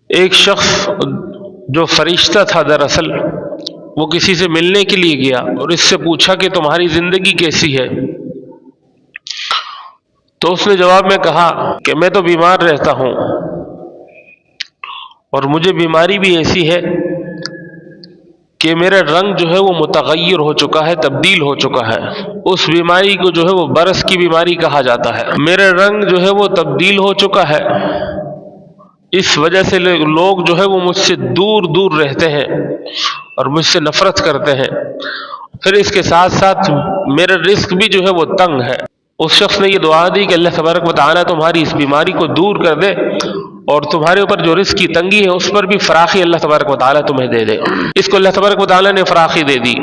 ایک شخص جو فرشتہ تھا دراصل وہ کسی سے ملنے کے لیے گیا اور اس سے پوچھا کہ تمہاری زندگی کیسی ہے؟ تو اس نے جواب میں کہا کہ میں تو بیمار رہتا ہوں اور مجھے بیماری بھی ایسی ہے کہ میرا رنگ جو ہے وہ متغیر ہو چکا ہے، تبدیل ہو چکا ہے۔ اس بیماری کو جو ہے وہ برس کی بیماری کہا جاتا ہے۔ میرا رنگ جو ہے وہ تبدیل ہو چکا ہے، اس وجہ سے لوگ جو ہے وہ مجھ سے دور دور رہتے ہیں اور مجھ سے نفرت کرتے ہیں۔ پھر اس کے ساتھ ساتھ میرا رزق بھی جو ہے وہ تنگ ہے۔ اس شخص نے یہ دعا دی کہ اللہ تبارک و تعالیٰ تمہاری اس بیماری کو دور کر دے اور تمہارے اوپر جو رزق کی تنگی ہے اس پر بھی فراخی اللہ تبارک و تعالیٰ تمہیں دے دے۔ اس کو اللہ تبارک و تعالیٰ نے فراخی دے دی،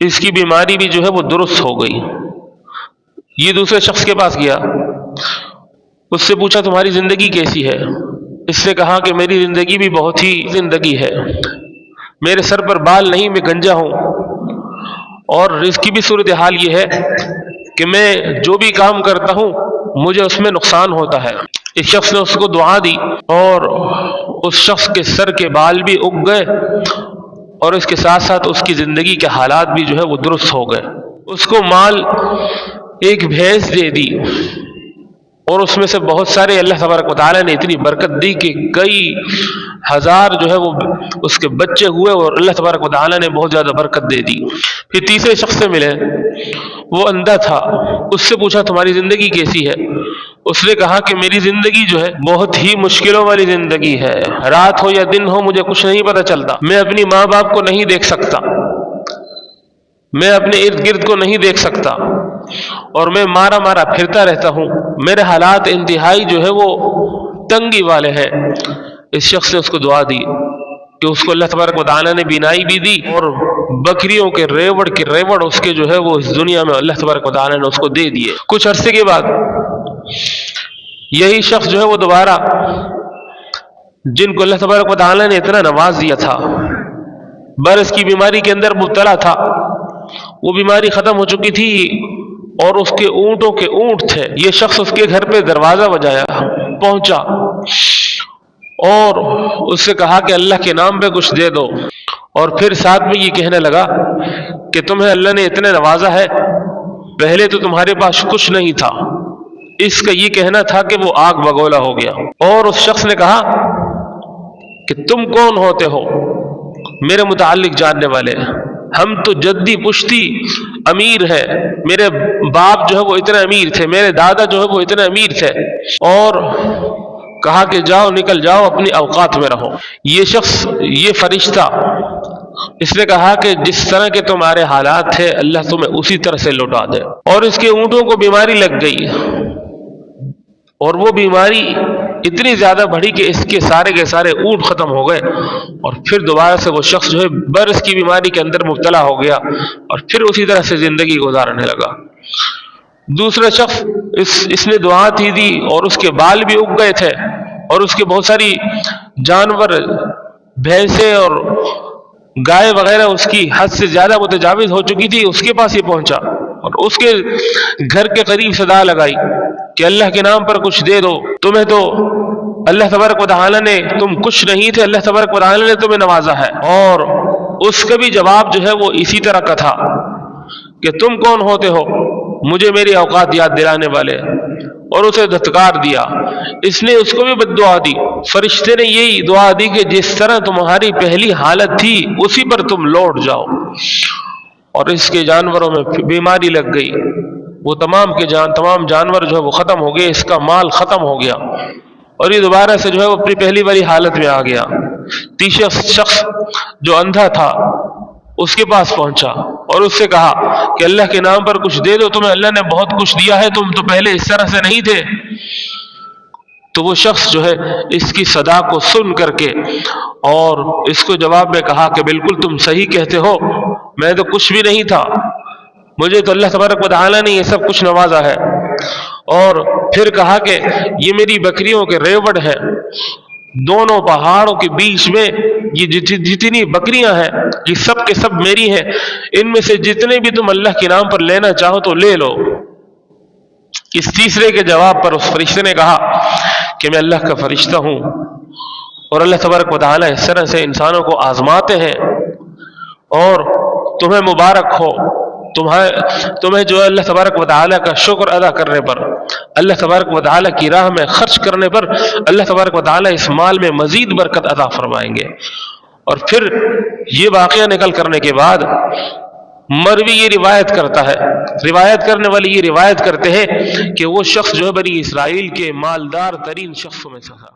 اس کی بیماری بھی جو ہے وہ درست ہو گئی۔ یہ دوسرے شخص کے پاس گیا، اس سے پوچھا تمہاری زندگی کیسی ہے؟ اس نے کہا کہ میری زندگی بھی بہت ہی زندگی ہے، میرے سر پر بال نہیں، میں گنجا ہوں، اور رزق کی بھی صورتحال یہ ہے کہ میں جو بھی کام کرتا ہوں مجھے اس میں نقصان ہوتا ہے۔ اس شخص نے اس کو دعا دی اور اس شخص کے سر کے بال بھی اگ گئے اور اس کے ساتھ ساتھ اس کی زندگی کے حالات بھی جو ہے وہ درست ہو گئے۔ اس کو مال ایک بھینس دے دی اور اس میں سے بہت سارے اللہ تبارک و تعالیٰ نے اتنی برکت دی کہ کئی ہزار جو ہے وہ اس کے بچے ہوئے اور اللہ تبارک و تعالیٰ نے بہت زیادہ برکت دے دی۔ پھر تیسرے شخص سے ملے، وہ اندھا تھا، اس سے پوچھا تمہاری زندگی کیسی ہے؟ اس نے کہا کہ میری زندگی جو ہے بہت ہی مشکلوں والی زندگی ہے، رات ہو یا دن ہو مجھے کچھ نہیں پتہ چلتا، میں اپنی ماں باپ کو نہیں دیکھ سکتا، میں اپنے ارد گرد کو نہیں دیکھ سکتا، اور میں مارا مارا پھرتا رہتا ہوں، میرے حالات انتہائی جو ہے وہ تنگی والے ہیں۔ اس شخص نے اس کو دعا دی کہ اس کو اللہ تبارک و تعالیٰ نے بینائی بھی دی اور بکریوں کے ریوڑ اس کے جو ہے وہ اس دنیا میں اللہ تبارک و تعالیٰ نے اس کو دے دیے۔ کچھ عرصے کے بعد یہی شخص جو ہے وہ دوبارہ، جن کو اللہ تبارک و تعالیٰ نے اتنا نواز دیا تھا، برس کی بیماری کے اندر مبتلا تھا، وہ بیماری ختم ہو چکی تھی اور اس کے اونٹوں کے اونٹ تھے۔ یہ شخص اس کے گھر پہ دروازہ بجایا، پہنچا اور اس سے کہا کہ اللہ کے نام پہ کچھ دے دو، اور پھر ساتھ میں یہ کہنے لگا کہ تمہیں اللہ نے اتنے نوازا ہے، پہلے تو تمہارے پاس کچھ نہیں تھا۔ اس کا یہ کہنا تھا کہ وہ آگ بگولا ہو گیا، اور اس شخص نے کہا کہ تم کون ہوتے ہو میرے متعلق جاننے والے؟ ہم تو جدی پشتی امیر ہے، میرے باپ جو ہے وہ اتنے امیر تھے، میرے دادا جو ہے وہ اتنے امیر تھے، اور کہا کہ جاؤ نکل جاؤ اپنی اوقات میں رہو۔ یہ شخص، یہ فرشتہ، اس نے کہا کہ جس طرح کے تمہارے حالات تھے اللہ تمہیں اسی طرح سے لوٹا دے۔ اور اس کے اونٹوں کو بیماری لگ گئی اور وہ بیماری اتنی زیادہ بڑھی کہ اس کے سارے اونٹ ختم ہو گئے، اور پھر دوبارہ سے وہ شخص جو ہے برس کی بیماری کے اندر مبتلا ہو گیا اور پھر اسی طرح سے زندگی گزارنے لگا۔ دوسرا شخص، اس نے دعا دی اور اس کے بال بھی اگ گئے تھے اور اس کے بہت ساری جانور، بھینسیں اور گائے وغیرہ اس کی حد سے زیادہ متجاوز ہو چکی تھی۔ اس کے پاس یہ پہنچا اور اس کے گھر کے قریب صدا لگائی کہ اللہ کے نام پر کچھ دے دو، تمہیں تو اللہ تبارک و تعالیٰ نے، تم کچھ نہیں تھے، اللہ تبارک و تعالیٰ نے تمہیں نوازا ہے۔ اور اس کا بھی جواب جو ہے وہ اسی طرح کا تھا کہ تم کون ہوتے ہو مجھے میری اوقات یاد دلانے والے، اور اسے دھتکار دیا۔ اس نے اس کو بھی بد دعا دی۔ فرشتے نے یہی دعا دی کہ جس طرح تمہاری پہلی حالت تھی اسی پر تم لوٹ جاؤ، اور اس کے جانوروں میں بیماری لگ گئی، وہ تمام جانور جو ہے وہ ختم ہو گئے، اس کا مال ختم ہو گیا اور یہ دوبارہ سے جو ہے وہ اپنی پہلی والی حالت میں آ گیا۔ تیسرا شخص جو اندھا تھا اس کے پاس پہنچا اور اس سے کہا کہ اللہ کے نام پر کچھ دے دو، تمہیں اللہ نے بہت کچھ دیا ہے، تم تو پہلے اس طرح سے نہیں تھے۔ تو وہ شخص جو ہے اس کی صدا کو سن کر کے اور اس کو جواب میں کہا کہ بالکل تم صحیح کہتے ہو، میں تو کچھ بھی نہیں تھا، مجھے تو اللہ تبارک و تعالیٰ نے یہ سب کچھ نوازا ہے۔ اور پھر کہا کہ یہ میری بکریوں کے ریوڑ ہیں، دونوں پہاڑوں کے بیچ میں یہ جتنی بکریاں ہیں یہ سب کے سب میری ہیں، ان میں سے جتنے بھی تم اللہ کے نام پر لینا چاہو تو لے لو۔ اس تیسرے کے جواب پر اس فرشتے نے کہا کہ میں اللہ کا فرشتہ ہوں اور اللہ تبارک و تعالیٰ اس طرح سے انسانوں کو آزماتے ہیں، اور تمہیں مبارک ہو، تمہیں جو ہے اللہ تبارک و تعالیٰ کا شکر ادا کرنے پر، اللہ تبارک و تعالیٰ کی راہ میں خرچ کرنے پر اللہ تبارک و تعالیٰ اس مال میں مزید برکت عطا فرمائیں گے۔ اور پھر یہ واقعہ نکل کرنے کے بعد مروی یہ روایت کرتا ہے، روایت کرنے والی یہ روایت کرتے ہیں کہ وہ شخص جو ہے بنی اسرائیل کے مالدار ترین شخصوں میں سے تھا۔